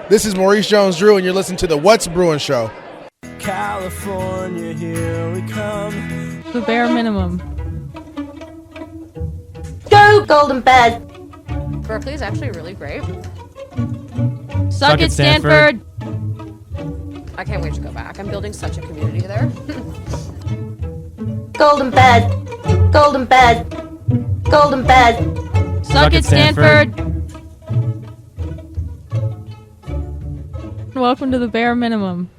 This is Maurice Jones-Drew, and you're listening to the What's Bruin Show. California, here we come. The bare minimum. Go, Golden Bed. Berkeley is actually really great. Suck it, Stanford. I can't wait to go back. I'm building such a community there. Golden Bed. Golden Bed. Golden Bed. Suck it, Stanford. Welcome to the bare minimum.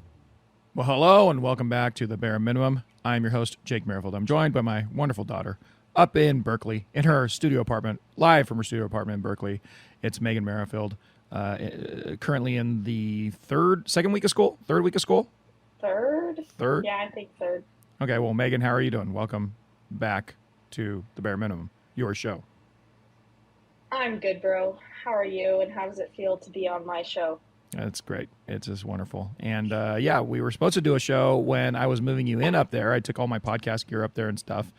Well, hello and welcome back to the Bare Minimum. I'm your host, Jake Merrifield. I'm joined by my wonderful daughter up in Berkeley, in her studio apartment, live from her studio apartment in Berkeley. It's Megan Merrifield, currently in the third week of school? Third? Third? Yeah, I think third. Okay, well, Megan, how are you doing? Welcome back to the Bare Minimum, your show. I'm good, bro. How are you, and how does it feel to be on my show? That's great. It's just wonderful. And yeah, we were supposed to do a show when I was moving you in up there. I took all my podcast gear up there and stuff,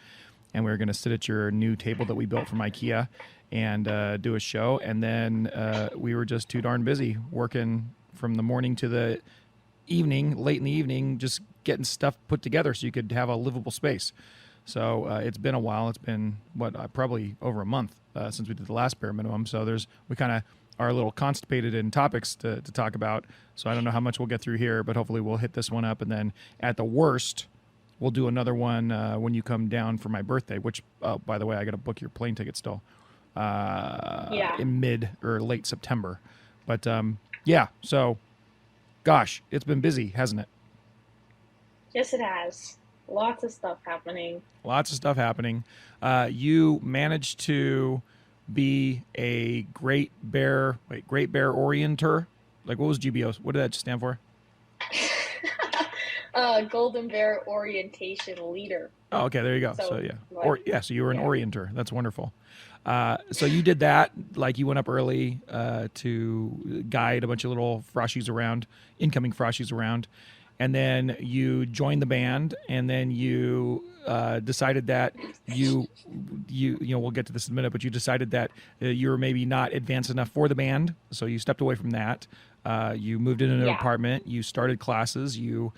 and we were going to sit at your new table that we built from IKEA and do a show. And then we were just too darn busy working from the morning to the evening, late in the evening, just getting stuff put together so you could have a livable space. So it's been a while. It's been, probably over a month since we did the last Bare Minimum. So we kind of are a little constipated in topics to talk about. So I don't know how much we'll get through here, but hopefully we'll hit this one up. And then at the worst, we'll do another one when you come down for my birthday, which, by the way, I got to book your plane ticket still in mid or late September. But yeah, so gosh, it's been busy, hasn't it? Yes, it has. Lots of stuff happening. You managed to be a Great Bear Orienter. Like, what was GBO? What did that stand for? Golden Bear Orientation Leader. Oh, okay, there you go. So yeah. So you were an orienter. That's wonderful. So you did that. Like, you went up early to guide a bunch of little incoming froshies around. And then you joined the band, and then you decided that you we'll get to this in a minute, but you decided that you were maybe not advanced enough for the band, so you stepped away from that. You moved into an apartment. You started classes. You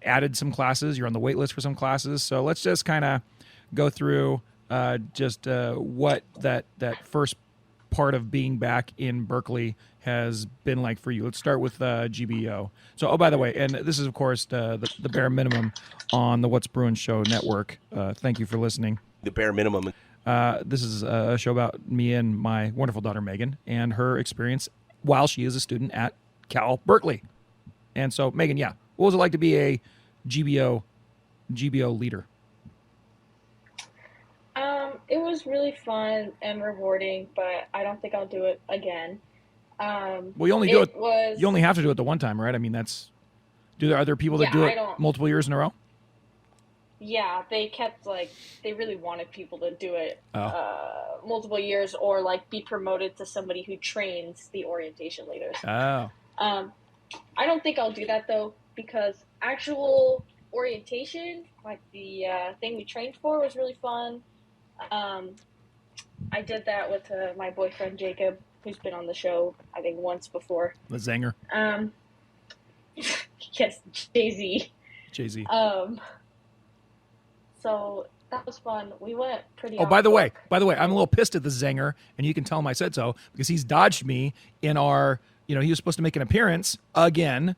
added some classes. You're on the wait list for some classes. So let's just kind of go through what that first part of being back in Berkeley has been like for you. Let's start with GBO. So, by the way, and this is, of course, the Bare Minimum on the What's Bruin Show network. Thank you for listening. The Bare Minimum. This is a show about me and my wonderful daughter, Megan, and her experience while she is a student at Cal Berkeley. And so, Megan, what was it like to be a GBO leader? It was really fun and rewarding, but I don't think I'll do it again. Well, you only you only have to do it the one time, right? I mean, are there people that do it multiple years in a row? Yeah, they really wanted people to do it multiple years, or like be promoted to somebody who trains the orientation leaders. Oh. I don't think I'll do that though, because actual orientation, like the thing we trained for, was really fun. I did that with my boyfriend Jacob, who's been on the show, I think, once before. The Zanger. Yes, Jay-Z. Jay-Z. So that was fun. We went pretty. Oh, by the way, I'm a little pissed at the Zanger, and you can tell him I said so, because he's dodged me in our. He was supposed to make an appearance again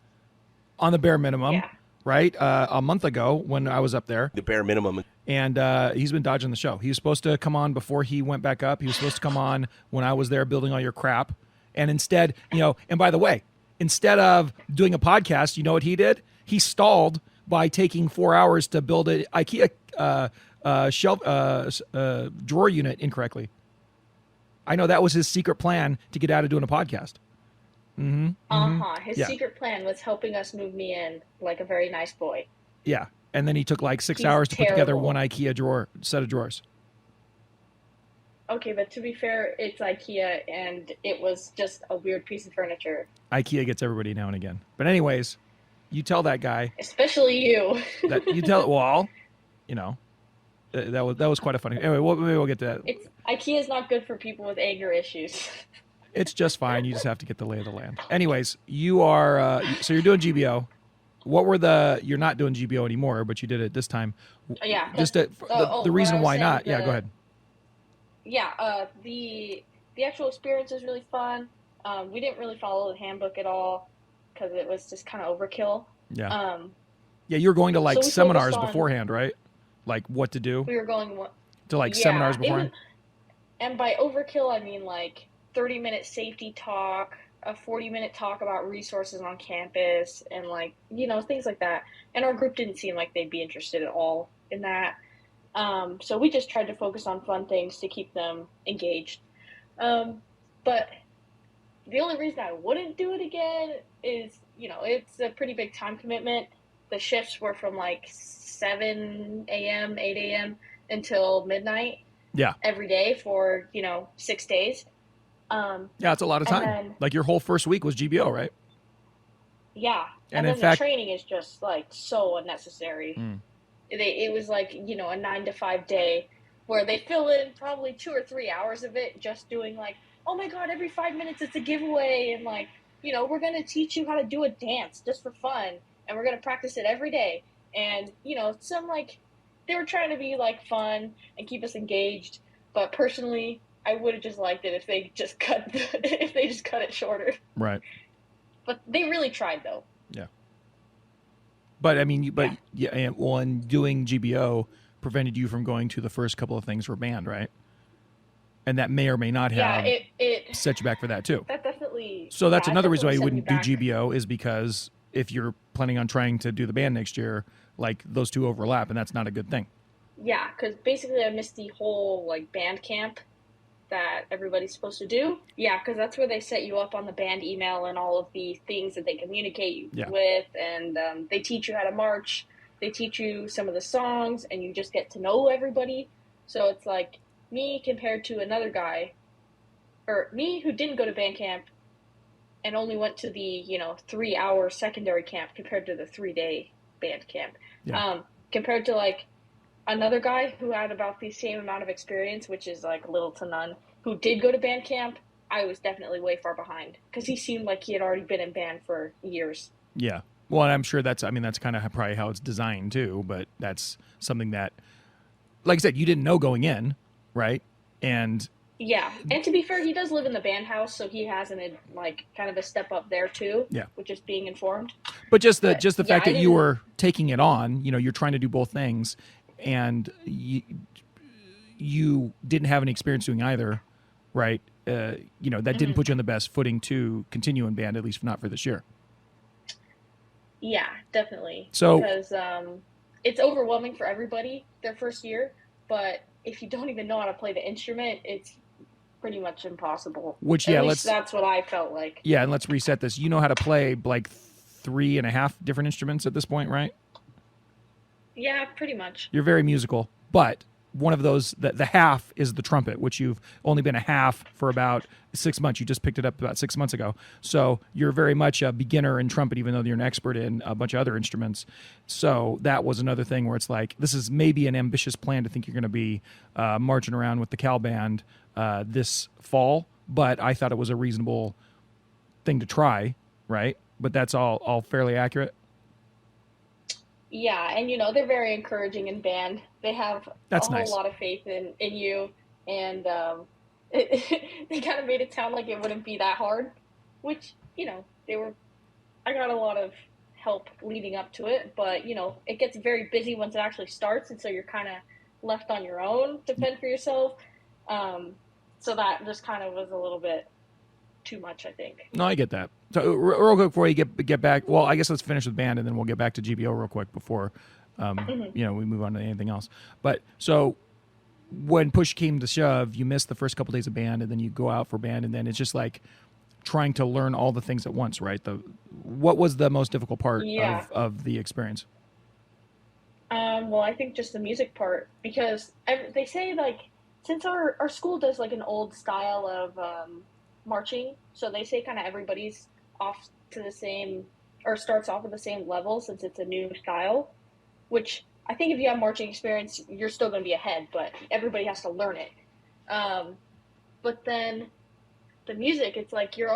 on the Bare Minimum. Yeah. Right? A month ago when I was up there. The Bare Minimum. And he's been dodging the show. He was supposed to come on before he went back up. He was supposed to come on when I was there building all your crap. And instead, and by the way, instead of doing a podcast, you know what he did? He stalled by taking 4 hours to build an IKEA shelf drawer unit incorrectly. I know that was his secret plan to get out of doing a podcast. His secret plan was helping us move me in like a very nice boy. Yeah. And then he took like 6 hours to put together one IKEA set of drawers. Okay, but to be fair, it's IKEA, and it was just a weird piece of furniture. IKEA gets everybody now and again. But anyways, you tell that guy. Especially you. That was quite a funny. Anyway, maybe we'll get to that. IKEA is not good for people with anger issues. It's just fine. You just have to get the lay of the land. Anyways, you are so you're doing GBO. What were you're not doing GBO anymore, but you did it this time. Yeah. Just the reason why not? Yeah, go ahead. Yeah. The actual experience was really fun. We didn't really follow the handbook at all because it was just kind of overkill. Yeah. Yeah, you were going to like so seminars beforehand, right? Like what to do? We were going to like seminars beforehand. And by overkill, I mean like 30-minute safety talk, a 40-minute talk about resources on campus, and like, you know, things like that. And our group didn't seem like they'd be interested at all in that. So we just tried to focus on fun things to keep them engaged. But the only reason I wouldn't do it again is, you know, it's a pretty big time commitment. The shifts were from like 7 a.m., 8 a.m. until midnight. Yeah. Every day for, you know, 6 days. Yeah, it's a lot of time. Then, like your whole first week was GBO, right? Yeah. And then the training is just like so unnecessary. It was like, you know, a 9 to 5 day where they fill in probably 2 or 3 hours of it just doing like, oh my God, every 5 minutes it's a giveaway. And like, you know, we're going to teach you how to do a dance just for fun. And we're going to practice it every day. And, you know, some like, they were trying to be like fun and keep us engaged. But personally, I would have just liked it if they just cut it shorter. Right. But they really tried though. Yeah. But I mean, and doing GBO prevented you from going to the first couple of things for band, right? And that may or may not have it set you back for that too. That definitely. So that's another reason why you wouldn't do GBO is because if you're planning on trying to do the band next year, like those two overlap, and that's not a good thing. Yeah, because basically I missed the whole like band camp that everybody's supposed to do. Yeah, because that's where they set you up on the band email and all of the things that they communicate you with, and they teach you how to march. They teach you some of the songs, and you just get to know everybody. So it's like me compared to another guy, or me who didn't go to band camp and only went to the 3-hour secondary camp compared to the 3-day band camp. Yeah. Compared to like another guy who had about the same amount of experience, which is like little to none, who did go to band camp, I was definitely way far behind because he seemed like he had already been in band for years. Yeah. Well, and I'm sure that's kind of probably how it's designed too, but that's something that, like I said, you didn't know going in, right? And yeah, and to be fair, he does live in the band house, so he has like kind of a step up there too. Yeah, with just being informed. But just the fact that you were taking it on, you're trying to do both things, and you didn't have any experience doing either, right? That didn't put you on the best footing to continue in band, at least not for this year. Yeah, definitely. So because it's overwhelming for everybody their first year, but if you don't even know how to play the instrument, it's pretty much impossible. That's what I felt like. Yeah, and let's reset this. You know how to play like 3.5 different instruments at this point, right? Yeah, pretty much. You're very musical, but one of those, the half is the trumpet, which you've only been a half for about 6 months. You just picked it up about 6 months ago. So you're very much a beginner in trumpet, even though you're an expert in a bunch of other instruments. So that was another thing where it's like, this is maybe an ambitious plan to think you're going to be marching around with the Cal Band this fall, but I thought it was a reasonable thing to try, right? But that's all fairly accurate. Yeah, and they're very encouraging in band. They have a whole lot of faith in you, and they kind of made it sound like it wouldn't be that hard, which, I got a lot of help leading up to it, but, it gets very busy once it actually starts, and so you're kind of left on your own to fend for yourself. So that just kind of was a little bit too much, I think. No, I get that. So real quick before you get back, well, I guess let's finish with band and then we'll get back to GBO real quick before we move on to anything else. But so when push came to shove, you missed the first couple days of band and then you go out for band and then it's just like trying to learn all the things at once, right? What was the most difficult part of the experience? Well, I think just the music part, because they say like since our school does like an old style of marching, so they say kind of everybody's off to the same, or starts off at the same level since it's a new style, which I think if you have marching experience, you're still going to be ahead, but everybody has to learn it. But then the music, it's like you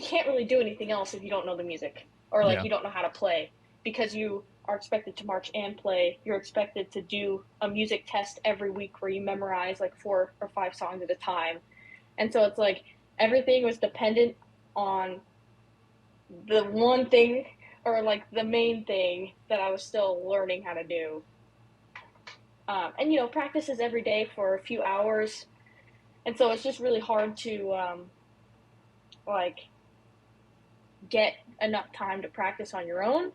can't really do anything else if you don't know the music, or like Yeah. you don't know how to play, because you are expected to march and play. You're expected to do a music test every week where you memorize like 4 or 5 songs at a time. And so it's like everything was dependent on the one thing, or like the main thing that I was still learning how to do. And, you know, practices every day for a few hours. And so it's just really hard to, like, get enough time to practice on your own.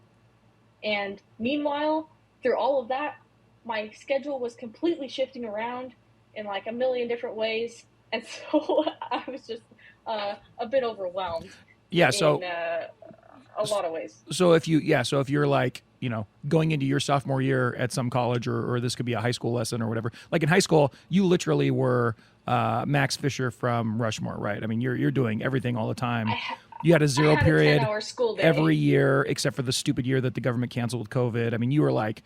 And meanwhile, through all of that, my schedule was completely shifting around in like a million different ways. And so I was just a bit overwhelmed. Yeah. So in a lot of ways. So if you're like, you know, going into your sophomore year at some college, or this could be a high school lesson or whatever. Like in high school, you literally were Max Fisher from Rushmore, right? I mean, you're doing everything all the time. You had a zero I had period a 10-hour school day every year except for the stupid year that the government canceled with COVID. I mean, you were like,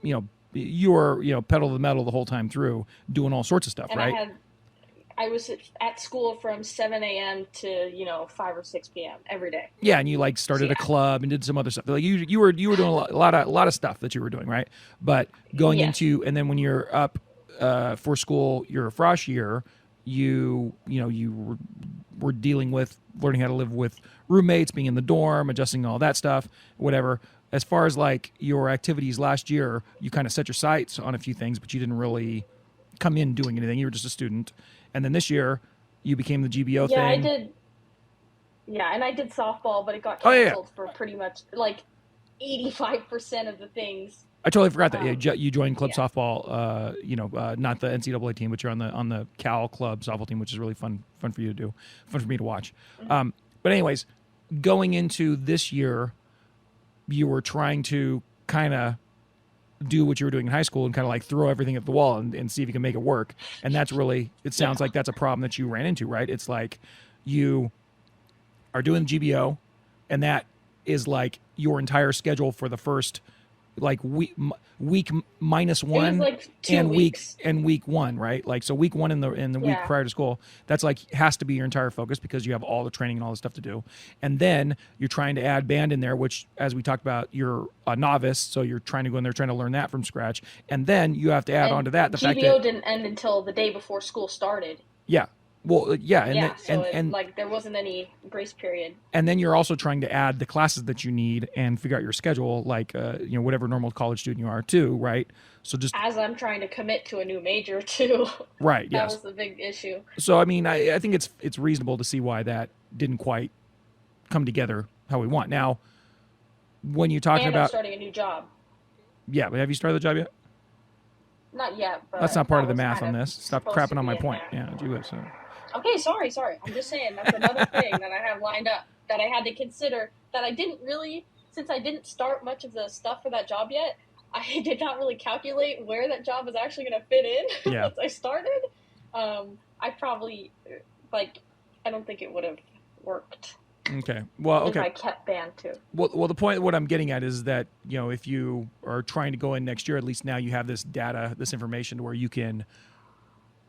you were pedal to the metal the whole time through, doing all sorts of stuff, and right? I was at school from 7 a.m. to 5 or 6 p.m. every day. Yeah, and you like started a club and did some other stuff. Like you were doing a lot of stuff that you were doing, right? But going into, and then when you're up for school your frosh year, you were dealing with learning how to live with roommates, being in the dorm, adjusting all that stuff, whatever. As far as like your activities last year, you kind of set your sights on a few things, but you didn't really come in doing anything. You were just a student. And then this year, you became the GBO thing. Yeah, I did. Yeah, and I did softball, but it got canceled for pretty much like 85% of the things. I totally forgot that. You joined club softball. Not the NCAA team, but you're on the Cal club softball team, which is really fun for you to do, fun for me to watch. Mm-hmm. But anyways, going into this year, you were trying to kind of do what you were doing in high school and kind of like throw everything at the wall and see if you can make it work. And that's really, it sounds like that's a problem that you ran into, right? It's like you are doing GBO, and that is like your entire schedule for the first like week minus one, it was like 2 and weeks. week 1, right? Like, so week 1 in the week prior to school, that's like has to be your entire focus because you have all the training and all the stuff to do. And then you're trying to add band in there, which, as we talked about, you're a novice, so you're trying to go in there trying to learn that from scratch. And then you have to add on to that the GBO fact that didn't end until the day before school started. Yeah. Well, yeah, and like there wasn't any grace period. And then you're also trying to add the classes that you need and figure out your schedule, like whatever normal college student you are too, right? So just as I'm trying to commit to a new major too. Right. That Yes. was the big issue. So I mean, I think it's reasonable to see why that didn't quite come together how we want. Now, when you're talking and about I'm starting a new job. Yeah, but have you started the job yet? Not yet, but that's not part of the was math kind on of this. Stop supposed crapping to on my be in point. there. Yeah, gee whiz. So. Okay, sorry. I'm just saying that's another thing that I have lined up that I had to consider that I didn't really, since I didn't start much of the stuff for that job yet, I did not really calculate where that job was actually going to fit in once I started. I probably, I don't think it would have worked. Okay. Well, okay. If I kept band too. Well, the point, what I'm getting at is that, if you are trying to go in next year, at least now you have this data, this information to where you can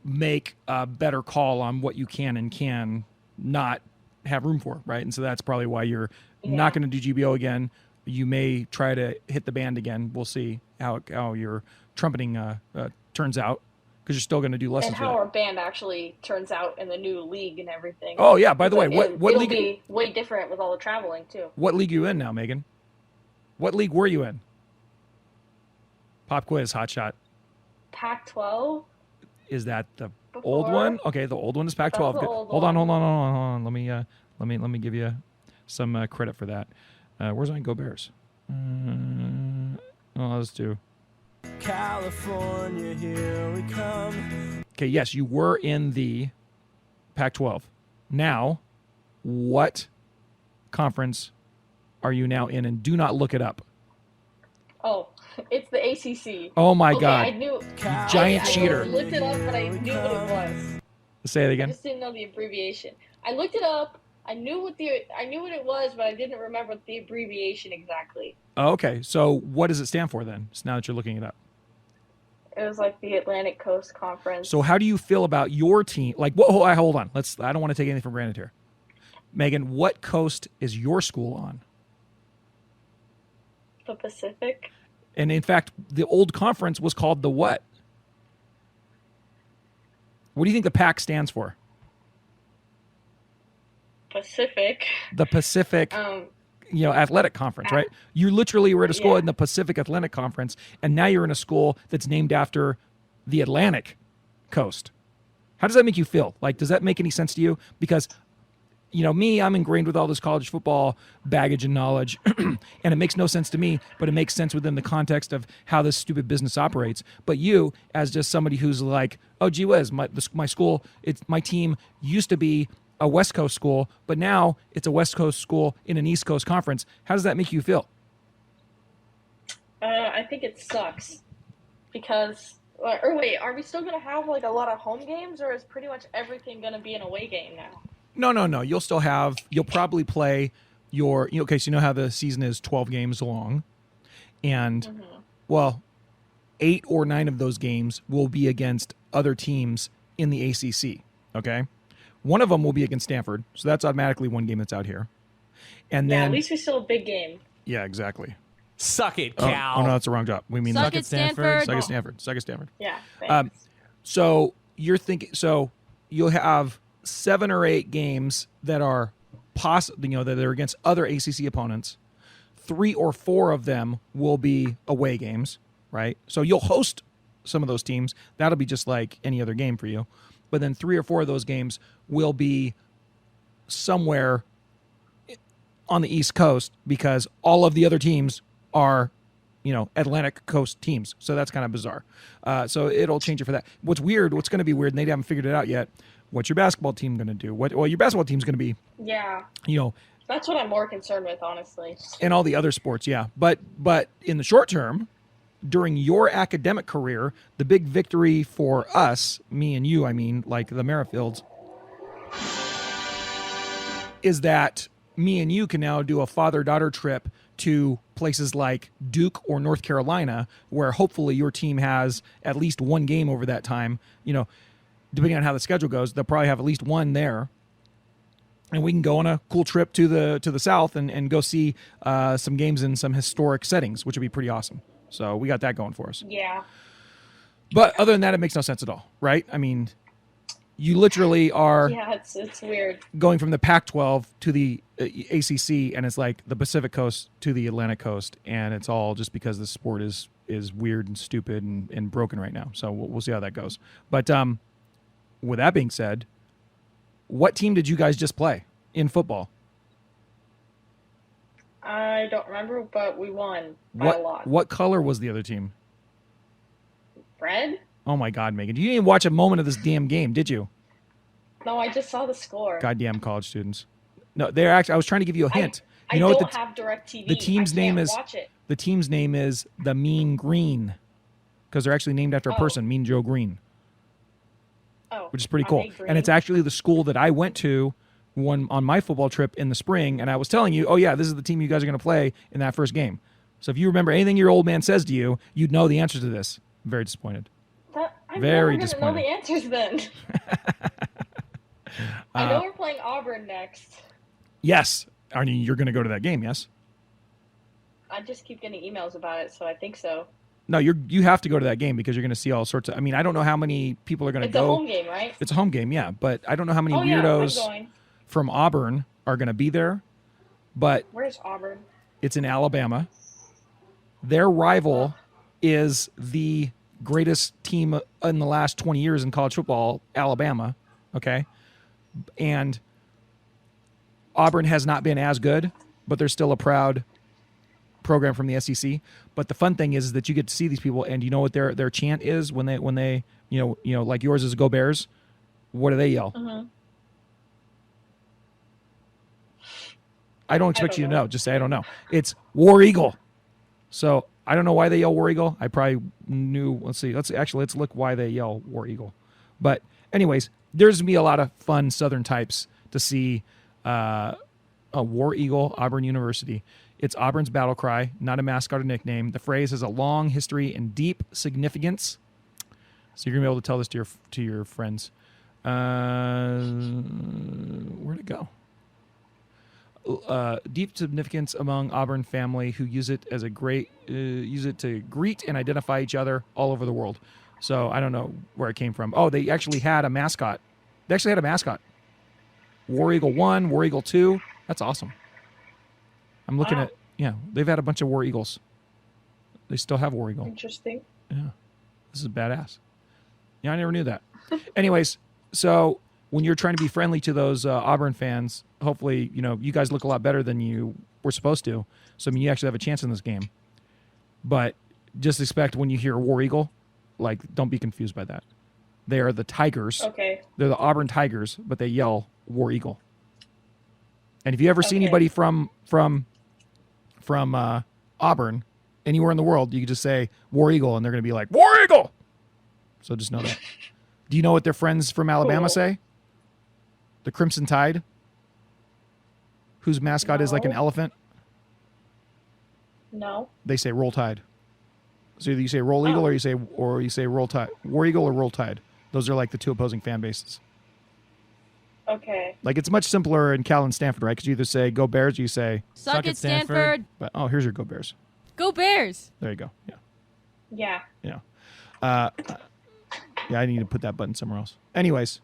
make a better call on what you can and can not have room for, right? And so that's probably why you're not going to do GBO again. You may try to hit the band again. We'll see how your trumpeting turns out, because you're still going to do lessons. And how our band actually turns out in the new league and everything. Oh yeah, by the way, what it'll league? Be way different with all the traveling too. What league are you in now, Megan? What league were you in? Pop quiz, hot shot. Pac-12. Is that the old one? Okay, the old one is Pac-12. Hold on. Let me give you some credit for that. Where's my Go Bears? Let's do. California, here we come. Okay, yes, you were in the Pac-12. Now, what conference are you now in? And do not look it up. Oh, it's the ACC. Oh my God! I knew. Giant cheater. I looked it up, but I knew what it was. Say it again. I just didn't know the abbreviation. I looked it up. I knew what it was, but I didn't remember the abbreviation exactly. Oh, okay, so what does it stand for then? So now that you're looking it up. It was like the Atlantic Coast Conference. So how do you feel about your team? Like, hold on. I don't want to take anything for granted here. Megan, what coast is your school on? The Pacific. And in fact, the old conference was called the what? What do you think the PAC stands for? Pacific. The Pacific, Athletic Conference, right? You literally were at a school in the Pacific Athletic Conference, and now you're in a school that's named after the Atlantic Coast. How does that make you feel? Like, does that make any sense to you? Because, me, I'm ingrained with all this college football baggage and knowledge, and it makes no sense to me, but it makes sense within the context of how this stupid business operates. But you, as just somebody who's like, oh, gee whiz, my school, my team used to be a West Coast school, but now it's a West Coast school in an East Coast conference. How does that make you feel? I think it sucks because, or wait, are we still going to have like a lot of home games, or is pretty much everything going to be an away game now? No. You'll probably play okay, so you know how the season is 12 games long, and, 8 or 9 of those games will be against other teams in the ACC, okay? One of them will be against Stanford, so that's automatically one game that's out here. And then, at least we still a big game. Yeah, exactly. Suck it, Cal. Oh no, that's the wrong job. We mean Suck it, Stanford. Suck it, Stanford. Suck it, Stanford. Yeah. Thanks. So you're thinking, so you'll have 7 or 8 games that are that are against other ACC opponents. 3 or 4 of them will be away games, right? So you'll host some of those teams. That'll be just like any other game for you. But then 3 or 4 of those games will be somewhere on the East Coast because all of the other teams are, Atlantic Coast teams. So that's kind of bizarre. So it'll change it for that. What's going to be weird, and they haven't figured it out yet, what's your basketball team going to do? Your basketball team's going to be, yeah. That's what I'm more concerned with, honestly. And all the other sports, yeah. But in the short term, during your academic career, the big victory for us, me and you, like the Merrifields, is that me and you can now do a father-daughter trip to places like Duke or North Carolina, where hopefully your team has at least one game over that time. Depending on how the schedule goes, they'll probably have at least one there. And we can go on a cool trip to the South and go see some games in some historic settings, which would be pretty awesome. So we got that going for us. Yeah. But other than that, it makes no sense at all, right? You literally are it's weird going from the Pac-12 to the ACC, and it's like the Pacific Coast to the Atlantic Coast, and it's all just because the sport is weird and stupid and broken right now. So we'll see how that goes. But with that being said, what team did you guys just play in football? I don't remember, but we won by a lot. What color was the other team? Red? Oh my God, Megan. You didn't even watch a moment of this damn game, did you? No, I just saw the score. Goddamn college students. No, they're actually, I was trying to give you a hint. I don't have DirecTV. The team's name is watch it. The team's name is the Mean Green, because they're actually named after a person, Mean Joe Green. Oh, which is pretty cool. And it's actually the school that I went to on my football trip in the spring, and I was telling you, oh yeah, this is the team you guys are going to play in that first game. So if you remember anything your old man says to you, you'd know the answer to this. I'm very disappointed. I'm very never disappointed. Know the answers then. I know we're playing Auburn next. Yes. You're going to go to that game, yes? I just keep getting emails about it, so I think so. No, you have to go to that game because you're going to see all sorts of. I don't know how many people are going to go. It's a home game, right? It's a home game, yeah. But I don't know how many weirdos from Auburn are going to be there. But where's Auburn? It's in Alabama. Their rival is the greatest team in the last 20 years in college football, Alabama. Okay, and Auburn has not been as good, but they're still a proud program from the SEC. But the fun thing is that you get to see these people, and you know what their chant is when they like yours is Go Bears. What do they yell? Mm-hmm. I don't expect you to know. Just say I don't know. It's War Eagle. So I don't know why they yell War Eagle. I probably knew. Let's see. Let's look why they yell War Eagle. But anyways, there's gonna be a lot of fun Southern types to see a War Eagle, Auburn University. It's Auburn's battle cry, not a mascot or nickname. The phrase has a long history and deep significance So you're gonna be able to tell this to your friends. Where'd it go? Deep significance among Auburn family who use it to greet and identify each other all over the world. So I don't know where it came from. Oh, they actually had a mascot. War Eagle 1, War Eagle 2. That's awesome. I'm looking at, they've had a bunch of War Eagles. They still have War Eagle. Interesting. Yeah. This is badass. Yeah, I never knew that. Anyways, so when you're trying to be friendly to those Auburn fans, hopefully, you guys look a lot better than you were supposed to. So, I mean, you actually have a chance in this game. But just expect when you hear War Eagle, don't be confused by that. They are the Tigers. Okay. They're the Auburn Tigers, but they yell War Eagle. And if you ever see anybody from Auburn anywhere in the world, you can just say War Eagle, and they're going to be like, War Eagle! So just know that. Do you know what their friends from Alabama say? The Crimson Tide, whose mascot is like an elephant. No. They say Roll Tide. So either you say Roll Eagle or you say Roll Tide. War Eagle or Roll Tide. Those are like the two opposing fan bases. Okay. It's much simpler in Cal and Stanford, right? Because you either say Go Bears or you say Suck it, Stanford. But here's your Go Bears. Go Bears. There you go. Yeah. Yeah. Yeah, I need to put that button somewhere else. Anyways,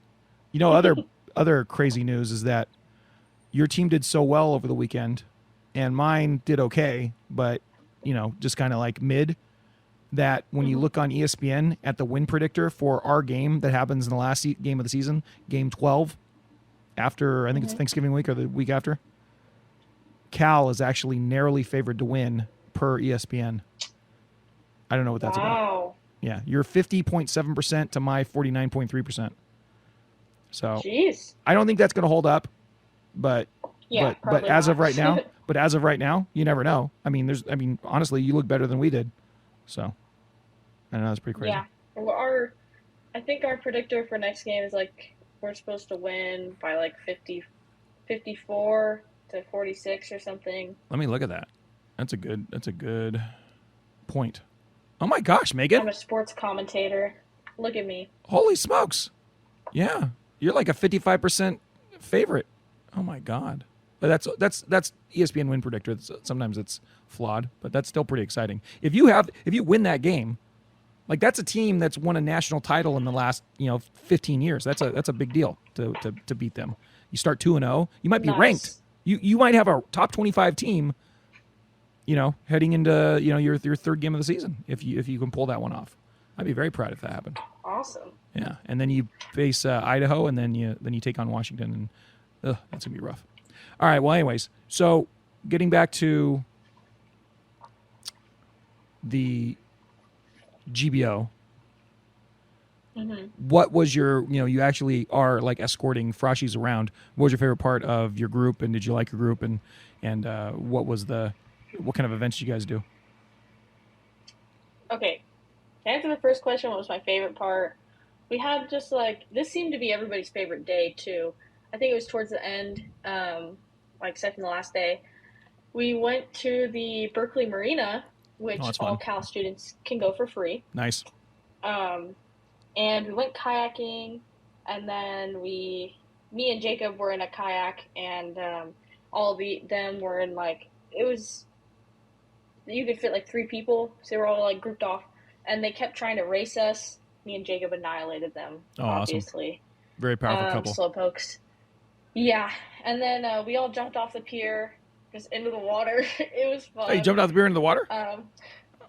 other crazy news is that your team did so well over the weekend, and mine did okay, but just kind of like mid. That when you look on ESPN at the win predictor for our game that happens in the last game of the season, game 12, after I think it's Thanksgiving week or the week after, Cal is actually narrowly favored to win per ESPN. I don't know what that's about. Wow. Yeah, you're 50.7% to my 49.3%. So Jeez. I don't think that's going to hold up, but as of right now, you never know. I mean, honestly, you look better than we did. So I know that's pretty crazy. Yeah. Well, I think our predictor for next game is we're supposed to win by 54 to 46 or something. Let me look at that. That's a good point. Oh my gosh, Megan. I'm a sports commentator. Look at me. Holy smokes. Yeah. You're like a 55% favorite. Oh my God. But that's ESPN win predictor. Sometimes it's flawed, but that's still pretty exciting. If you win that game, that's a team that's won a national title in the last 15 years. That's a big deal to beat them. You start 2-0, you might be ranked. You might have a top 25 team. Heading into your third game of the season if you can pull that one off. I'd be very proud if that happened. Awesome. Yeah, and then you face Idaho, and then you take on Washington, and that's gonna be rough. All right. Well, anyways, so getting back to the GBO, what was your you actually are escorting Froshies around. What was your favorite part of your group, and did you like your group, and what kind of events did you guys do? Okay. To answer the first question, what was my favorite part? We had just this seemed to be everybody's favorite day too. I think it was towards the end, second to last day. We went to the Berkeley Marina, which all Cal students can go for free. Nice. And we went kayaking, and then me and Jacob were in a kayak, and all them were in it was. You could fit 3 people, so they were all grouped off, and they kept trying to race us. Me and Jacob annihilated them. Oh, obviously. Awesome. Very powerful couple. Slowpokes. Yeah, and then we all jumped off the pier, just into the water. It was fun. Oh, you jumped out the pier into the water?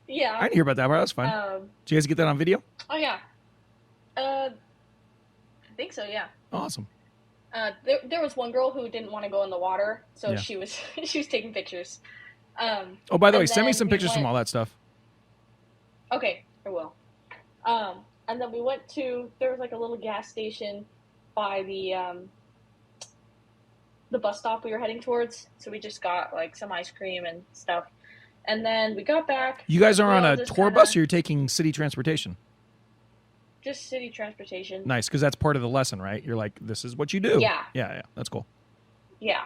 Yeah. I didn't hear about that, but that was fun. Did you guys get that on video? Oh yeah. I think so. Yeah. Awesome. There was one girl who didn't want to go in the water, so she was taking pictures. By the way, send me some pictures from all that stuff. Okay, I will. And then we went there was a little gas station by the bus stop we were heading towards. So we just got some ice cream and stuff. And then we got back. You guys are on a tour bus, or you're taking city transportation? Just city transportation. Nice, because that's part of the lesson, right? You're this is what you do. Yeah. Yeah, that's cool. Yeah.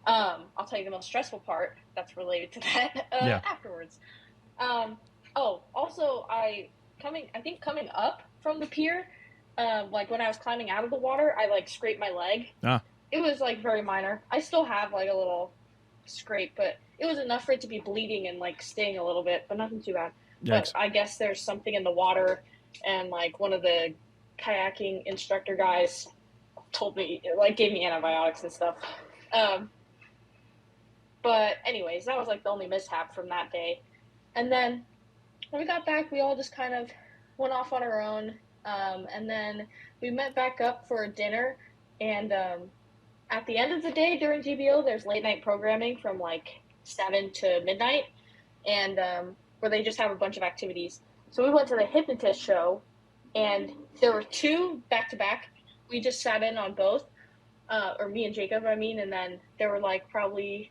I'll tell you the most stressful part that's related to that afterwards. Also, coming up from the pier. Like when I was climbing out of the water, I like scraped my leg. Ah. It was like very minor. I still have like a little scrape, but it was enough for it to be bleeding and like sting a little bit, but nothing too bad. Yikes. But I guess there's something in the water, and like one of the kayaking instructor guys told me, like gave me antibiotics and stuff. But anyways, that was like the only mishap from that day. And then when we got back, we all just kind of went off on our own. And then we met back up for dinner. And at the end of the day during GBO, there's late night programming from like 7 to midnight, and where they just have a bunch of activities. So we went to the hypnotist show, and there were 2 back to back. We just sat in on both, or me and Jacob, I mean, and then there were like probably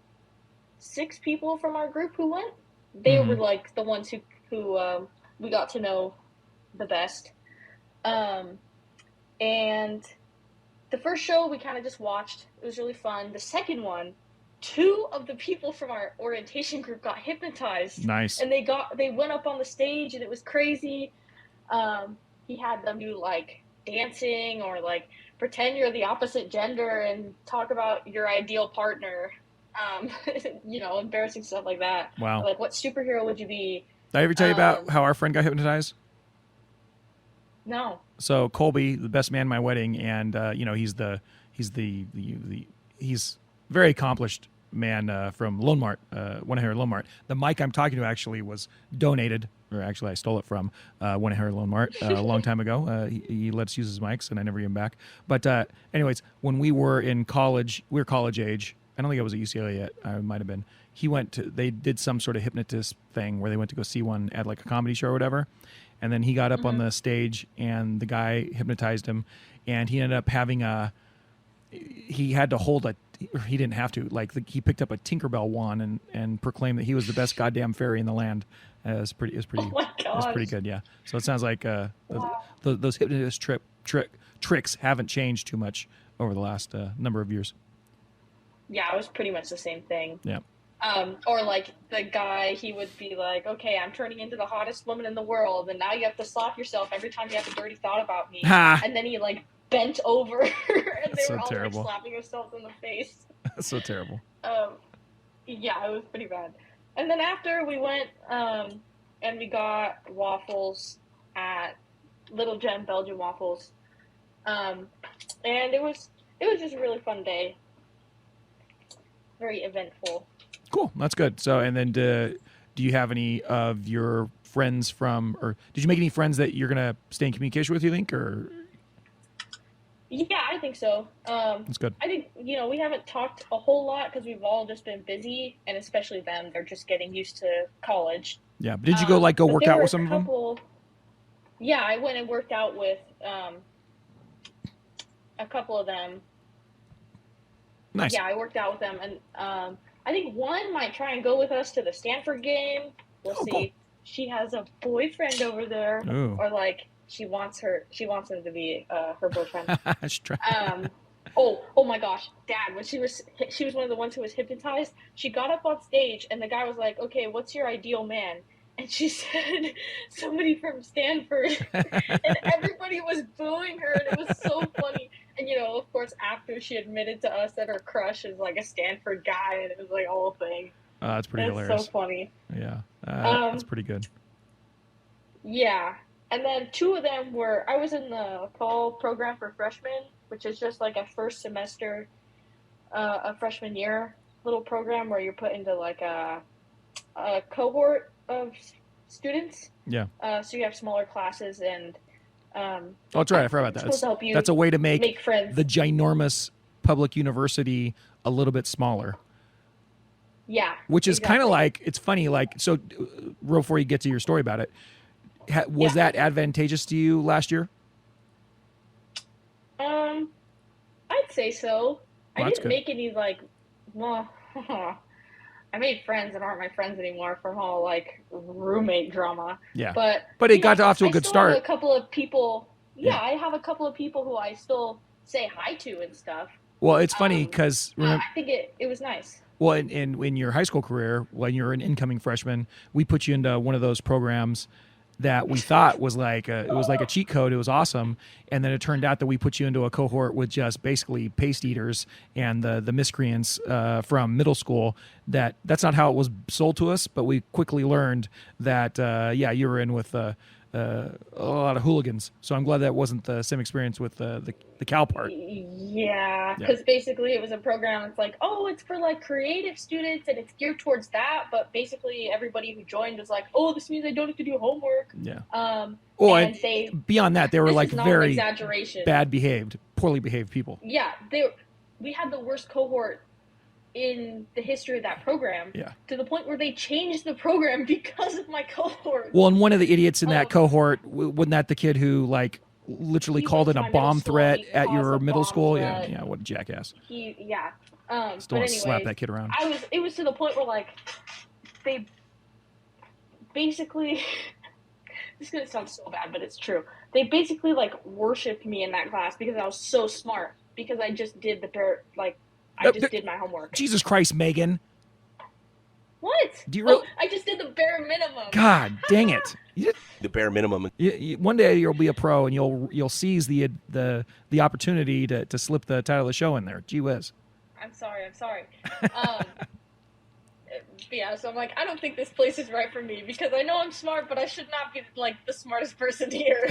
6 people from our group who went. They were like the ones who we got to know the best. And the first show we kind of just watched. It was really fun. The second one, 2 of the people from our orientation group got hypnotized. Nice. And they went up on the stage, and it was crazy. He had them do like dancing or like pretend you're the opposite gender and talk about your ideal partner. You know, embarrassing stuff like that. Wow. Like, what superhero would you be? Did I ever tell you about how our friend got hypnotized? No. So Colby, the best man at my wedding, and you know, he's very accomplished man from Lone Mart, One Hair Lone Mart. The mic I'm talking to actually was donated, or actually I stole it from One Hair Lone Mart a long time ago. He lets us use his mics, and I never gave him back. But anyways, when we were in college, we were college age. I don't think I was at UCLA yet. I might have been. They did some sort of hypnotist thing where they went to go see one at like a comedy show or whatever. And then he got up on the stage, and the guy hypnotized him, and he ended up having he had to hold he didn't have to, he picked up a Tinkerbell wand and proclaimed that he was the best goddamn fairy in the land. It was pretty good. Yeah. So it sounds like those hypnotist tricks haven't changed too much over the last number of years. Yeah, it was pretty much the same thing. Yeah. Or like the guy, he would be like, okay, I'm turning into the hottest woman in the world, and now you have to slap yourself every time you have a dirty thought about me. And then he like bent over, and That's they were so all terrible. like slapping themselves in the face. That's so terrible. Yeah, it was pretty bad. And then after we went, and we got waffles at Little Gem Belgian Waffles, and it was just a really fun day. Very eventful. Cool. That's good. So, and then do you have any of your friends or did you make any friends that you're going to stay in communication with, you think, or? Yeah, I think so. That's good. I think, we haven't talked a whole lot because we've all just been busy, and especially them, they're just getting used to college. Yeah. But did you go work out with some of them? Yeah, I went and worked out with a couple of them. Nice. Yeah, I worked out with them, and I think one might try and go with us to the Stanford game. We'll see. Cool. She has a boyfriend over there, Ooh. or like she wants him to be her boyfriend. Oh my gosh, Dad! When she was one of the ones who was hypnotized. She got up on stage, and the guy was like, "Okay, what's your ideal man?" And she said, "Somebody from Stanford," and everybody was booing her, and it was so funny. And of course, after she admitted to us that her crush is like a Stanford guy, and it was like a whole thing. That's pretty hilarious. So funny. Yeah, that's pretty good. Yeah, and then 2 of them were. I was in the fall program for freshmen, which is just like a first semester, a freshman year little program where you're put into like a cohort of students. Yeah. So you have smaller classes and. That's right. I forgot about that. That's a way to make friends. The ginormous public university a little bit smaller. Yeah. Which is kind of like, it's funny, so before you get to your story about it, was that advantageous to you last year? I'd say so. Well, I didn't make any I made friends that aren't my friends anymore from all roommate drama. Yeah. But it got off to a good start. Have a couple of people. Yeah, I have a couple of people who I still say hi to and stuff. Well, it's funny because I think it was nice. Well, in your high school career, when you're an incoming freshman, we put you into one of those programs that we thought was like it was like a cheat code. It was awesome, and then it turned out that we put you into a cohort with just basically paste eaters and the miscreants from middle school. That's not how it was sold to us, but we quickly learned that you were in with a lot of hooligans. So I'm glad that wasn't the same experience with the Cal part. Yeah, because basically it was a program. It's like, oh, it's for like creative students and it's geared towards that. But basically everybody who joined was like, oh, this means I don't have to do homework. Yeah. And they, beyond that, they were this like is not very an exaggeration. bad behaved, poorly behaved people. Yeah, we had the worst cohort in the history of that program. Yeah. To the point where they changed the program because of my cohort. Well, and one of the idiots in that cohort, wasn't that the kid who like literally called in a bomb threat at your middle school? Threat. Yeah, what a jackass. Still But want to anyways, slap that kid around. It was to the point where like they basically this is gonna sound so bad, but it's true. They basically like worshipped me in that class because I was so smart, because I just did did my homework. Jesus Christ, Megan. What? Do you really? I just did the bare minimum. God dang it! The bare minimum. One day you'll be a pro and you'll seize the opportunity to slip the title of the show in there. Gee whiz. I'm sorry. Yeah, so I'm like, I don't think this place is right for me, because I know I'm smart, but I should not be like the smartest person here.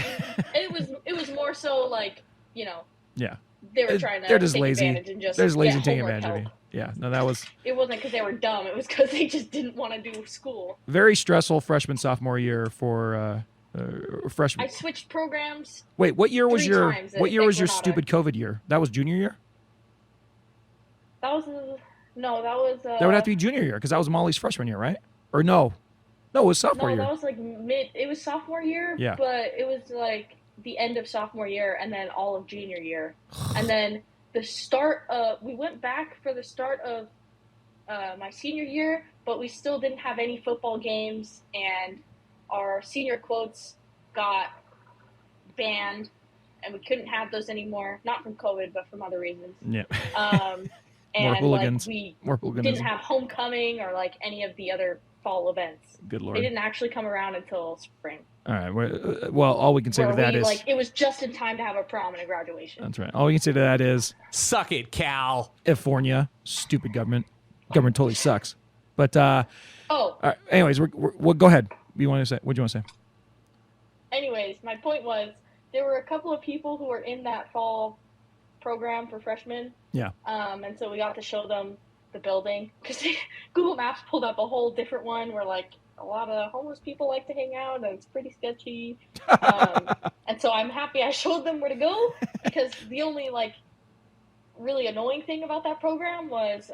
And it was more so like, Yeah. They were trying to They're just take lazy. advantage and just They're just lazy get taking homework advantage of help. you. Yeah. No, that was. It wasn't because they were dumb. It was because they just didn't want to do school. Very stressful sophomore year for freshman. I switched programs. Wait, what year was your Regalado. stupid COVID year? That was junior year? That was That would have to be junior year, because that was Molly's freshman year, right? Or no, it was sophomore year. No, that was like it was sophomore year. Yeah. But it was like the end of sophomore year and then all of junior year. And then we went back for the start of my senior year, but we still didn't have any football games, and our senior quotes got banned, and we couldn't have those anymore. Not from COVID, but from other reasons. Yeah. And More hooligans. we More hooliganism. didn't have homecoming or like any of the other fall events. Good Lord. They didn't actually come around until spring. All right. Well, all we can say to that is it was just in time to have a prom and a graduation. That's right. All we can say to that is Suck it, Cal. California, stupid government. Government totally sucks. But Oh. all right, anyways, we'll go ahead. What do you want to say? Anyways, my point was there were a couple of people who were in that fall program for freshmen. Yeah. And so we got to show them the building, because Google Maps pulled up a whole different one where like a lot of homeless people like to hang out, and it's pretty sketchy. And so I'm happy I showed them where to go, because the only like really annoying thing about that program was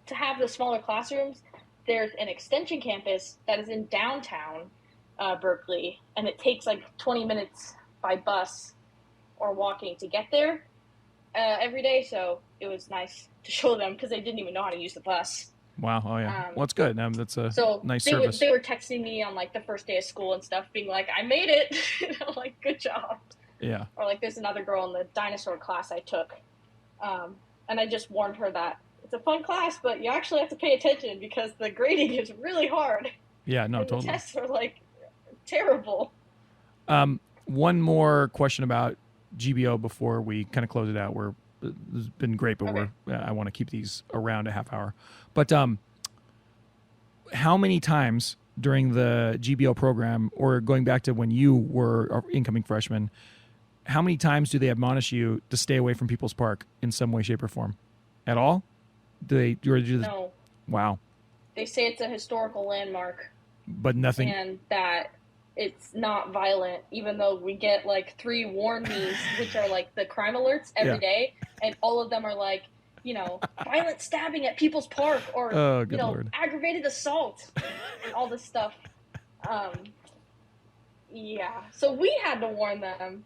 to have the smaller classrooms. There's an extension campus that is in downtown Berkeley, and it takes like 20 minutes by bus or walking to get there every day. So it was nice to show them, because they didn't even know how to use the bus. Wow. Oh yeah. Well, it's good. That's a nice service. They were texting me on like the first day of school and stuff, being like, "I made it." I'm like, "Good job." Yeah. Or like, there's another girl in the dinosaur class I took, and I just warned her that it's a fun class, but you actually have to pay attention, because the grading is really hard. Yeah. No. And Totally. The tests are like terrible. One more question about GBO before we kind of close it out. It's been great, but Okay. I want to keep these around a half hour. But how many times during the GBO program, or going back to when you were an incoming freshman, how many times do they admonish you to stay away from People's Park in some way, shape, or form? At all? No. Wow. They say it's a historical landmark, But nothing. and that it's not violent, even though we get like 3 warn me's, which are like the crime alerts every day, and all of them are like, violent stabbing at People's Park, or good Lord. aggravated assault, and all this stuff. Yeah, so we had to warn them,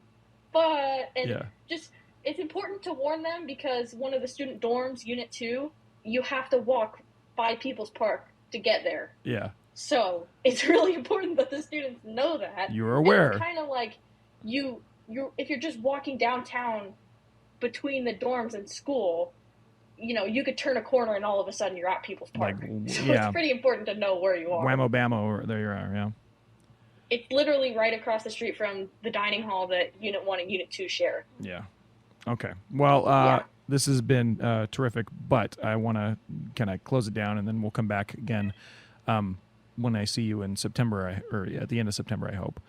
but it's important to warn them, because one of the student dorms, Unit 2, you have to walk by People's Park to get there. Yeah. So it's really important that the students know that. You're aware. And it's kind of like if you're just walking downtown between the dorms and school, you could turn a corner and all of a sudden you're at People's Park. So it's pretty important to know where you are. Whammo bammo, there you are. Yeah. it's literally right across the street from the dining hall that Unit 1 and Unit 2 share. Yeah. Okay. Well, Yeah. this has been terrific, but I want to kind of close it down, and then we'll come back again when I see you in September, or at the end of September, I hope.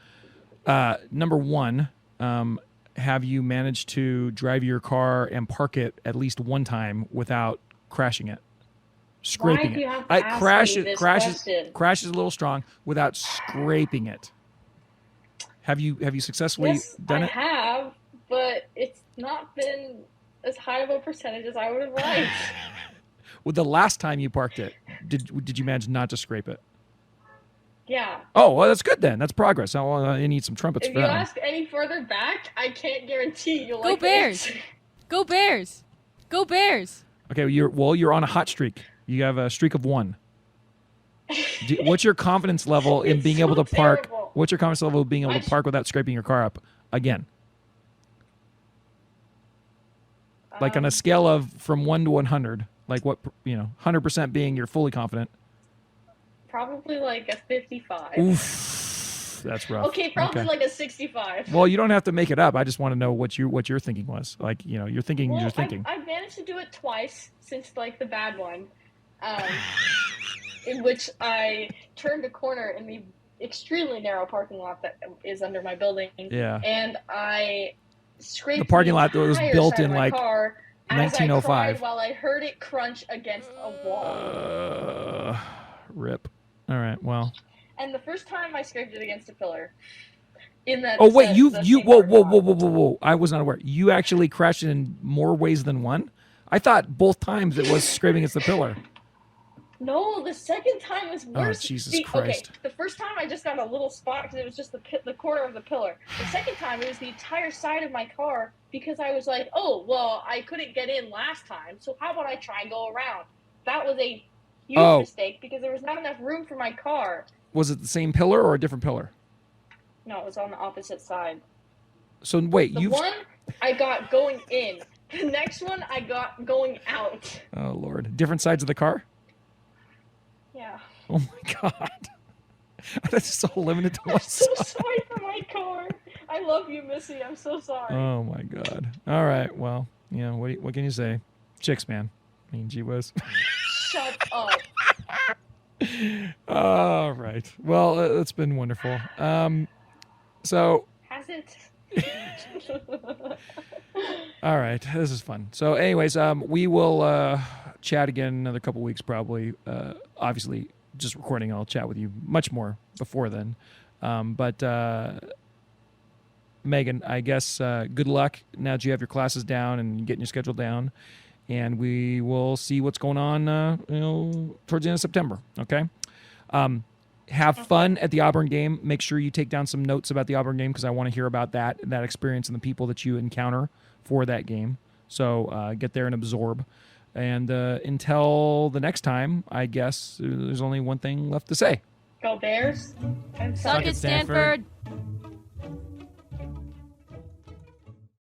Number one, have you managed to drive your car and park it at least one time without crashing it? Scraping Why do you it. have to ask me this question? Crashes a little strong without scraping it. Have you successfully Yes, done I it? have, but it's not been as high of a percentage as I would have liked. Well, the last time you parked it, did you manage not to scrape it? Yeah. Oh, well, that's good then. That's progress. I need some trumpets If for you that one. ask any further back, I can't guarantee you'll Go like the Bears! answer. Go Bears! Go Bears! Okay, you're on a hot streak. You have a streak of 1. What's your confidence level in It's being so able to park? terrible. What's your confidence level of being able to park without scraping your car up again? Like on a scale of from 1 to 100, like what 100% being you're fully confident. Probably like a 55. Oof, that's rough. Okay, probably like a 65. Well, you don't have to make it up. I just want to know what your thinking was. Like, you're thinking. Well, You're thinking. I've managed to do it twice since like the bad one, in which I turned a corner in the extremely narrow parking lot that is under my building. Yeah. And I scraped The parking lot that was entire built side in, of my like, car as I 1905. cried while I heard it crunch against a wall. Rip. All right. Well. And the first time I scraped it against a pillar. In that. Oh wait, the you same whoa parking lot. whoa! I was not aware. You actually crashed it in more ways than one. I thought both times it was scraping against the pillar. No, the second time was worse. Jesus Christ. Okay, the first time I just got a little spot because it was just the corner of the pillar. The second time it was the entire side of my car because I was like, oh, well, I couldn't get in last time, so how about I try and go around? That was a huge mistake because there was not enough room for my car. Was it the same pillar or a different pillar? No, it was on the opposite side. So wait, The one I got going in. The next one I got going out. Oh Lord, different sides of the car. Yeah. Oh my God. That's so limited to one I'm so side. sorry for my car. I love you, Missy. I'm so sorry. Oh my God. All right. Well, what can you say? Chicks, man. I mean, gee whiz. Shut up. All right. Well, it's been wonderful. So. Has it? All right, this is fun. So, anyways, we will chat again another couple weeks, probably. Obviously, just recording. I'll chat with you much more before then. But Megan, I guess good luck now that you have your classes down and getting your schedule down, and we will see what's going on. Towards the end of September. Okay. Have fun at the Auburn game. Make sure you take down some notes about the Auburn game because I want to hear about that experience and the people that you encounter for that game. So get there and absorb. And until the next time, I guess there's only one thing left to say. Go Bears. And Suck it, Stanford!